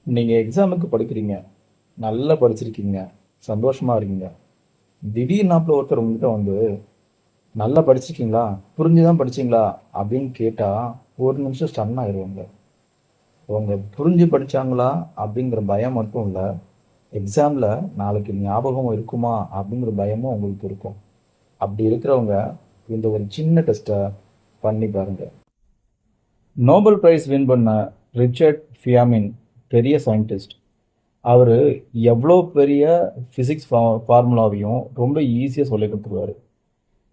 நீங்கள் எக்ஸாமுக்கு படிக்கிறீங்க, நல்லா படிச்சிருக்கீங்க, சந்தோஷமாக இருக்கீங்க. திடீர்னாப்புல ஒருத்தர் உங்ககிட்ட வந்து நல்லா படிச்சிருக்கீங்களா, புரிஞ்சுதான் படிச்சீங்களா அப்படின்னு கேட்டால் ஒரு நிமிஷம் ஸ்டன் ஆயிடுவாங்க. அவங்க புரிஞ்சு படிச்சாங்களா அப்படிங்கிற பயம் மட்டும் இல்லை, எக்ஸாமில் நாளைக்கு ஞாபகம் இருக்குமா அப்படிங்கிற பயமும் உங்களுக்கு இருக்கும். அப்படி இருக்கிறவங்க இந்த ஒரு சின்ன டெஸ்ட்டை பண்ணி பாருங்க. நோபல் பிரைஸ் வின் பண்ண ரிச்சர்ட் ஃபியாமின் பெரிய சயின்டிஸ்ட். அவர் எவ்வளோ பெரிய ஃபிசிக்ஸ் ஃபார்முலாவையும் ரொம்ப ஈஸியாக சொல்லி கொடுத்துருவாரு.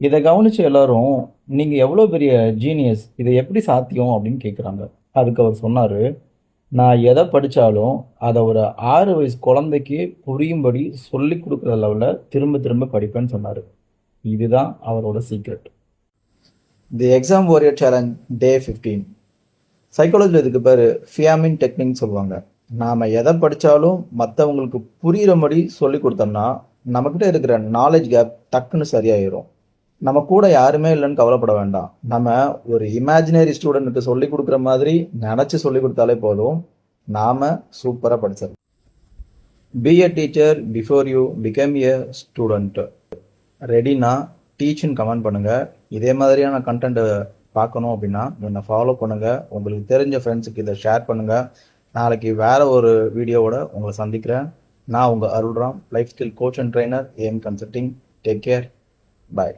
இதை கவனிச்ச எல்லாரும், நீங்கள் எவ்வளோ பெரிய ஜீனியஸ், இதை எப்படி சாத்தியம் அப்படின்னு கேட்குறாங்க. அதுக்கு அவர் சொன்னார், நான் எதை படித்தாலும் அதை ஒரு 6 வயசு குழந்தைக்கு புரியும்படி சொல்லி கொடுக்குற லெவலில் திரும்ப திரும்ப படிப்பேன்னு சொன்னார். இதுதான் அவரோட secret. The exam warrior challenge day 15. சைக்காலஜியில் இதுக்கு பேர் ஃபியாமின் டெக்னிக்னு சொல்லுவாங்க. நாம் எதை படித்தாலும் மற்றவங்களுக்கு புரிகிறபடி சொல்லி கொடுத்தோம்னா நம்மக்கிட்ட இருக்கிற நாலேஜ் கேப் டக்குன்னு சரியாயிரும். நம்ம கூட யாருமே இல்லைன்னு கவலைப்பட வேண்டாம். நம்ம ஒரு இமேஜினரி ஸ்டூடெண்ட்டுக்கு சொல்லி கொடுக்குற மாதிரி நினச்சி சொல்லி கொடுத்தாலே போதும், நாம் சூப்பராக படிச்சிடலாம். Be a teacher before you become a student. ரெடினா டீச்சுன்னு கமெண்ட் பண்ணுங்கள். இதே மாதிரியான கண்டென்ட்டை பார்க்கணும் அப்படின்னா என்னை ஃபாலோ பண்ணுங்கள். உங்களுக்கு தெரிஞ்ச ஃப்ரெண்ட்ஸுக்கு இதை ஷேர் பண்ணுங்கள். நாளைக்கு வேறு ஒரு வீடியோவோட உங்களை சந்திக்கிறேன். நான் உங்கள் Arulram, life skill coach and trainer, AM consulting. Take care. Bye.